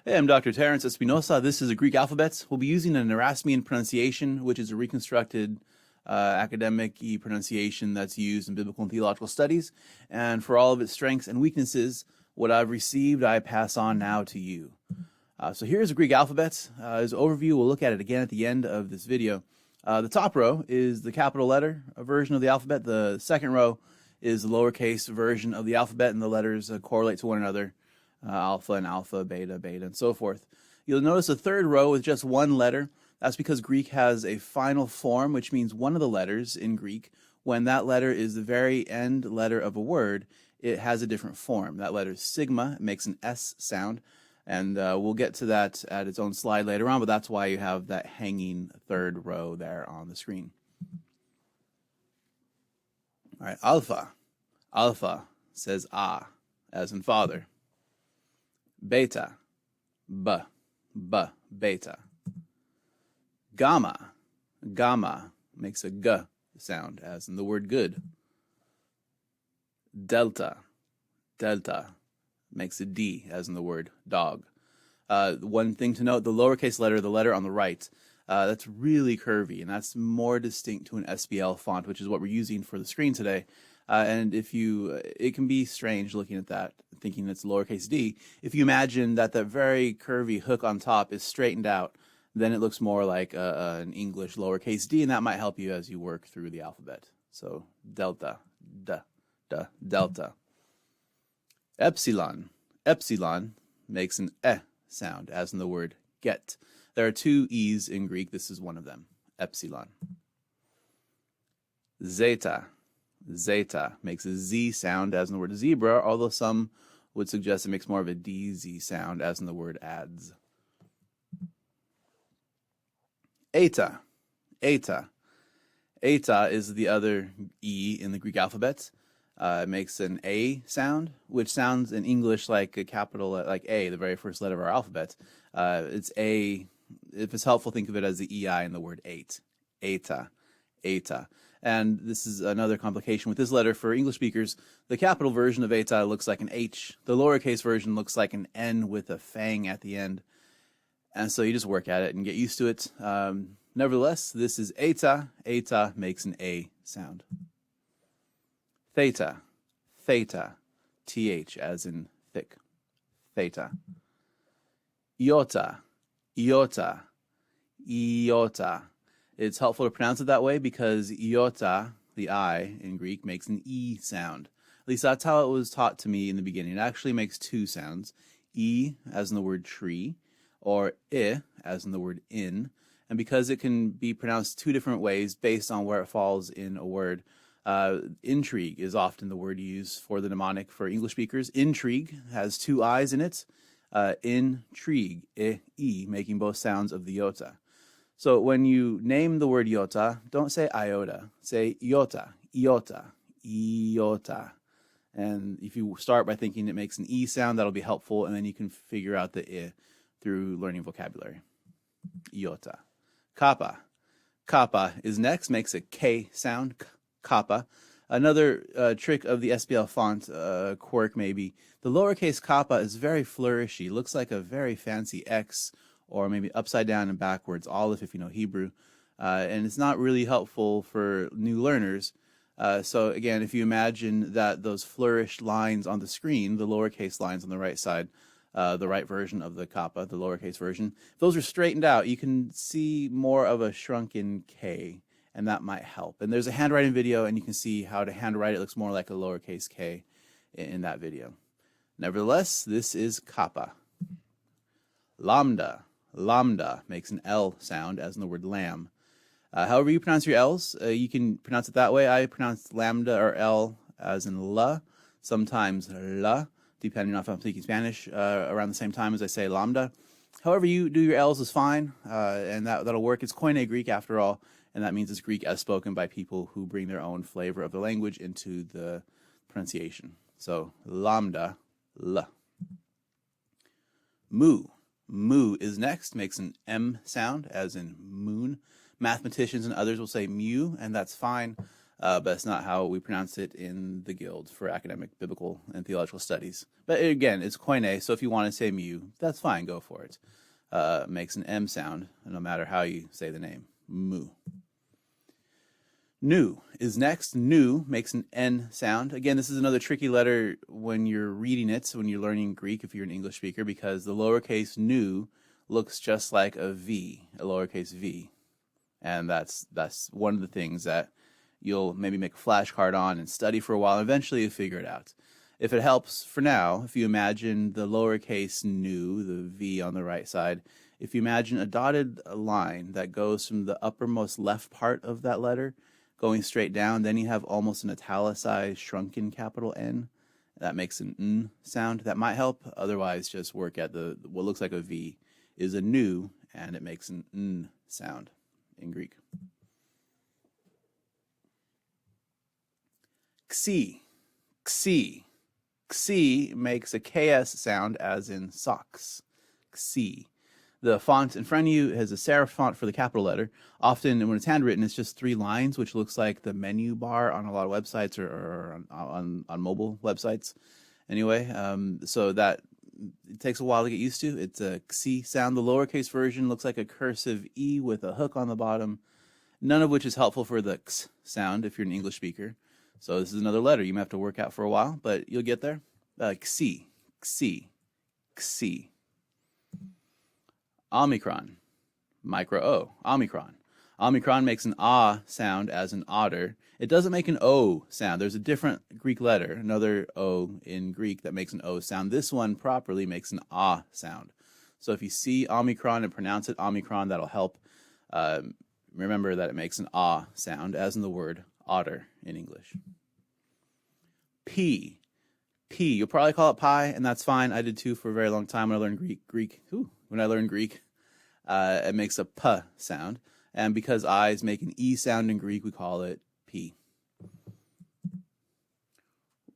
Hey, I'm Dr. Terence Espinosa. This is a Greek alphabet. We'll be using an Erasmian pronunciation, which is a reconstructed academic-y pronunciation that's used in Biblical and Theological Studies. And for all of its strengths and weaknesses, what I've received, I pass on now to you. So here's a Greek alphabet. As an overview, we'll look at it again at the end of this video. The top row is the capital letter version of the alphabet. The second row is the lowercase version of the alphabet, and the letters correlate to one another. Alpha and alpha, beta, beta, and so forth. You'll notice a third row with just one letter. That's because Greek has a final form, which means one of the letters in Greek, when that letter is the very end letter of a word, it has a different form. That letter is sigma. It makes an S sound, and we'll get to that at its own slide later on, but that's why you have that hanging third row there on the screen. All right, alpha. Alpha says ah, as in father. Beta, beta. Gamma, gamma makes a g sound, as in the word good. Delta, delta makes a d, as in the word dog. One thing to note, the lowercase letter, the letter on the right, that's really curvy, and that's more distinct to an SBL font, which is what we're using for the screen today. And it can be strange looking at that, thinking it's lowercase d. If you imagine that very curvy hook on top is straightened out, then it looks more like an English lowercase d, and that might help you as you work through the alphabet. So delta, delta. Epsilon, epsilon makes an e sound, as in the word get. There are two e's in Greek. This is one of them, epsilon. Zeta. Zeta makes a Z sound, as in the word zebra, although some would suggest it makes more of a DZ sound, as in the word ads. Eta. Eta. Eta is the other E in the Greek alphabet. It makes an A sound, which sounds in English like a capital, like A, the very first letter of our alphabet. It's A. If it's helpful, think of it as the EI in the word eight. Eta. Eta. And this is another complication with this letter for English speakers. The capital version of eta looks like an H. The lowercase version looks like an N with a fang at the end. And so you just work at it and get used to it. Nevertheless, this is eta. Eta makes an A sound. Theta. Theta. TH as in thick. Theta. Iota. Iota. Iota. It's helpful to pronounce it that way because iota, the I in Greek, makes an E sound. At least that's how it was taught to me in the beginning. It actually makes two sounds. E, as in the word tree, or I, as in the word in. And because it can be pronounced two different ways based on where it falls in a word, intrigue is often the word used for the mnemonic for English speakers. Intrigue has two I's in it. Intrigue, I, E, making both sounds of the iota. So when you name the word iota, don't say iota. Say iota, iota, iota. And if you start by thinking it makes an E sound, that'll be helpful, and then you can figure out the I through learning vocabulary. Iota. Kappa. Kappa is next, makes a K sound, Kappa. Another trick of the SBL font, quirk maybe, the lowercase kappa is very flourishy, looks like a very fancy X, or maybe upside down and backwards, olive if you know Hebrew. And it's not really helpful for new learners. So again, if you imagine that those flourished lines on the screen, the lowercase lines on the right side, the right version of the kappa, the lowercase version, if those are straightened out, you can see more of a shrunken K, and that might help. And there's a handwriting video, and you can see how to handwrite it. It looks more like a lowercase k in that video. Nevertheless, this is kappa. Lambda. Lambda makes an L sound, as in the word lamb. However you pronounce your L's, you can pronounce it that way. I pronounce lambda or L as in la, sometimes la, depending on if I'm speaking Spanish around the same time as I say lambda. However you do your L's is fine, and that'll work. It's Koine Greek after all, and that means it's Greek as spoken by people who bring their own flavor of the language into the pronunciation. So lambda, la. Mu. Mu is next, makes an M sound, as in moon. Mathematicians and others will say mu, and that's fine. but it's not how we pronounce it in the Guild for Academic, Biblical, and Theological Studies. But again, it's koine, so if you want to say mu, that's fine, go for it. Makes an M sound, no matter how you say the name. Mu. Nu is next. Nu makes an N sound. Again, this is another tricky letter when you're reading it, when you're learning Greek, if you're an English speaker, because the lowercase nu looks just like a V, a lowercase v. And that's one of the things that you'll maybe make a flashcard on and study for a while. Eventually you'll figure it out. If it helps for now, if you imagine the lowercase nu, the V on the right side, if you imagine a dotted line that goes from the uppermost left part of that letter going straight down, then you have almost an italicized shrunken capital N. That makes an N sound. That might help. Otherwise, just work at what looks like a V is a nu, and it makes an N sound in Greek. Xi. Xi. Xi makes a KS sound as in socks. Xi. The font in front of you has a serif font for the capital letter. Often when it's handwritten, it's just 3 lines, which looks like the menu bar on a lot of websites or on mobile websites. Anyway, so that it takes a while to get used to. It's a Xi sound. The lowercase version looks like a cursive E with a hook on the bottom, none of which is helpful for the X sound if you're an English speaker. So this is another letter you may have to work out for a while, but you'll get there. Xi, Xi, Xi. Omicron, micro O, Omicron. Omicron makes an ah sound as an otter. It doesn't make an O sound. There's a different Greek letter, another O in Greek that makes an O sound. This one properly makes an ah sound. So if you see Omicron and pronounce it Omicron, that'll help. Remember that it makes an ah sound, as in the word otter in English. P. P. You'll probably call it pi, and that's fine. I did too for a very long time when I learned Greek. When I learned Greek, it makes a p sound. And because I's make an E sound in Greek, we call it P.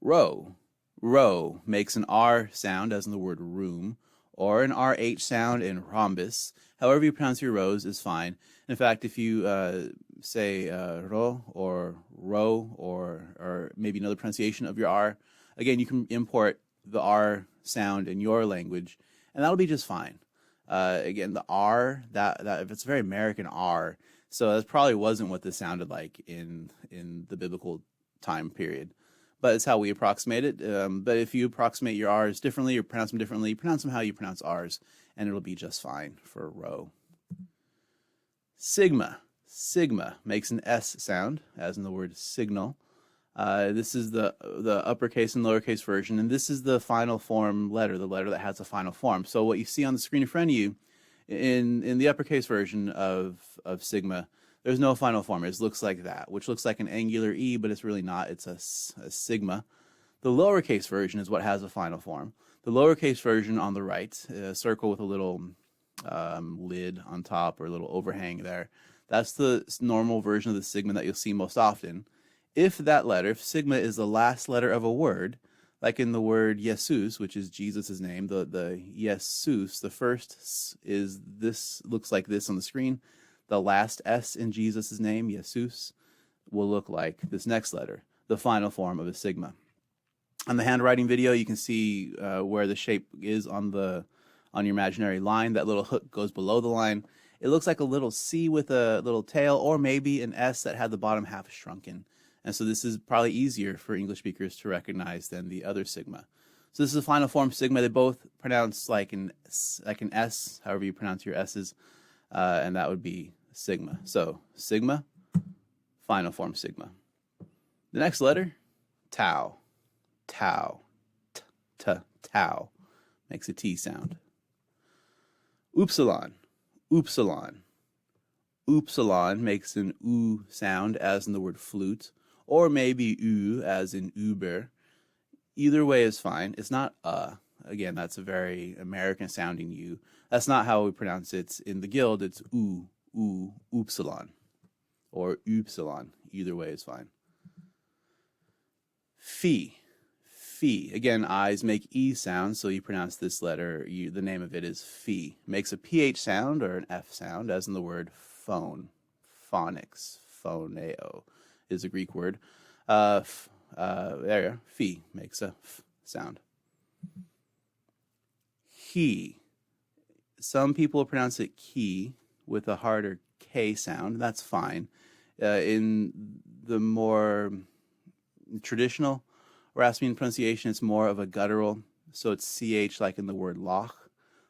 Rho. Rho makes an R sound, as in the word room, or an RH sound in rhombus. However you pronounce your rho's is fine. In fact, if you say ro or ro or maybe another pronunciation of your R, again, you can import the R sound in your language, and that'll be just fine. Again, the R, that if it's a very American R, so that probably wasn't what this sounded like in the biblical time period. But it's how we approximate it. But if you approximate your R's differently or pronounce them differently, pronounce them how you pronounce R's, and it'll be just fine for rho. Sigma. Sigma makes an S sound, as in the word signal. This is the uppercase and lowercase version, and this is the final form letter, the letter that has a final form. So what you see on the screen in front of you, in the uppercase version of sigma, there's no final form. It looks like that, which looks like an angular E, but it's really not. It's a sigma. The lowercase version is what has a final form. The lowercase version on the right, a circle with a little lid on top or a little overhang there, that's the normal version of the sigma that you'll see most often. If that letter, if sigma is the last letter of a word, like in the word Jesus, which is Jesus' name, the Jesus, the first is this, looks like this on the screen. The last S in Jesus' name, Jesus, will look like this next letter, the final form of a sigma. On the handwriting video, you can see where the shape is on your imaginary line. That little hook goes below the line. It looks like a little C with a little tail, or maybe an S that had the bottom half shrunken. And so this is probably easier for English speakers to recognize than the other sigma. So this is the final form sigma. They both pronounce like an S, however you pronounce your S's, and that would be sigma. So sigma, final form sigma. The next letter, tau. Tau. Tau. Makes a T sound. Upsilon. Upsilon. Upsilon makes an U sound, as in the word flute, or maybe U, as in Uber. Either way is fine. It's not Again, that's a very American sounding U. That's not how we pronounce it in the Guild. It's U, Upsilon, or Upsilon. Either way is fine. Phi. Phi. Again, I's make E sounds, so you pronounce this letter. The name of it is Phi. Makes a PH sound or an F sound, as in the word phone. Phonics. Phoneo. is a Greek word. There, phi makes a f sound. He. Some people pronounce it ki with a harder K sound. That's fine. In the more traditional Erasmian pronunciation, it's more of a guttural. So it's CH like in the word Lach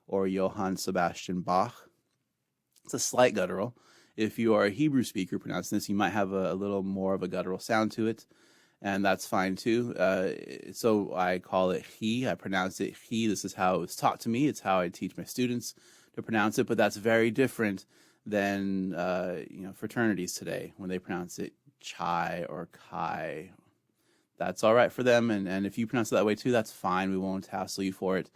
or Johann Sebastian Bach. It's a slight guttural. If you are a Hebrew speaker pronouncing this, you might have a little more of a guttural sound to it, and that's fine too. So I call it he. I pronounce it he. This is how it was taught to me. It's how I teach my students to pronounce it, but that's very different than fraternities today when they pronounce it chai or kai. That's all right for them, and if you pronounce it that way too, that's fine. We won't hassle you for it.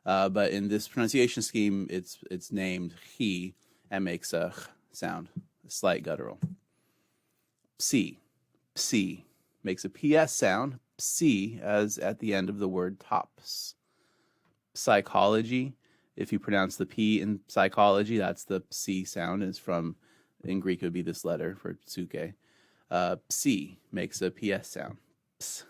But in this pronunciation scheme, it's named he and makes a ch sound, a slight guttural. Psi, psi, makes a ps sound, psi, as at the end of the word tops. Psychology, if you pronounce the p in psychology, that's the psi sound. Is from, in Greek, it would be this letter for psuke. Psi makes a ps sound. Ps.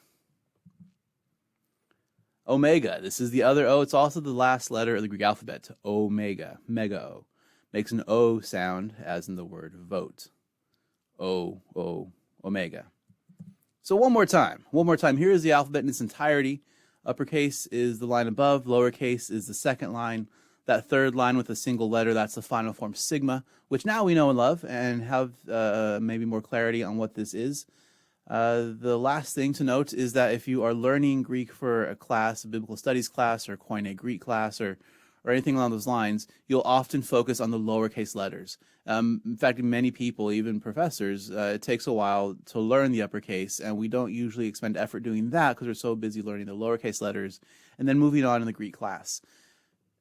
Omega, this is the other O. It's also the last letter of the Greek alphabet. Omega, mega O. Makes an O sound, as in the word vote. Omega. So one more time. Here is the alphabet in its entirety. Uppercase is the line above. Lowercase is the second line. That third line with a single letter, that's the final form sigma, which now we know and love and have maybe more clarity on what this is. The last thing to note is that if you are learning Greek for a class, a biblical studies class or Koine Greek class or anything along those lines, you'll often focus on the lowercase letters. In fact, many people, even professors, it takes a while to learn the uppercase, and we don't usually expend effort doing that because we're so busy learning the lowercase letters and then moving on in the Greek class.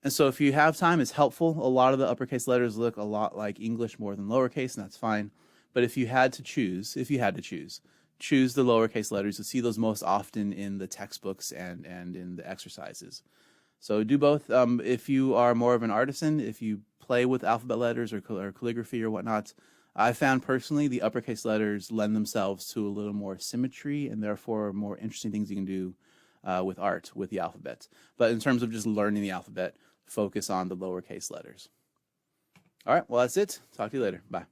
And so if you have time, it's helpful. A lot of the uppercase letters look a lot like English more than lowercase, and that's fine. But if you had to choose, choose the lowercase letters. You'll see those most often in the textbooks and in the exercises. So do both. If you are more of an artisan, if you play with alphabet letters or calligraphy or whatnot, I found personally the uppercase letters lend themselves to a little more symmetry and therefore more interesting things you can do with art with the alphabet. But in terms of just learning the alphabet, focus on the lowercase letters. All right, well, that's it. Talk to you later. Bye.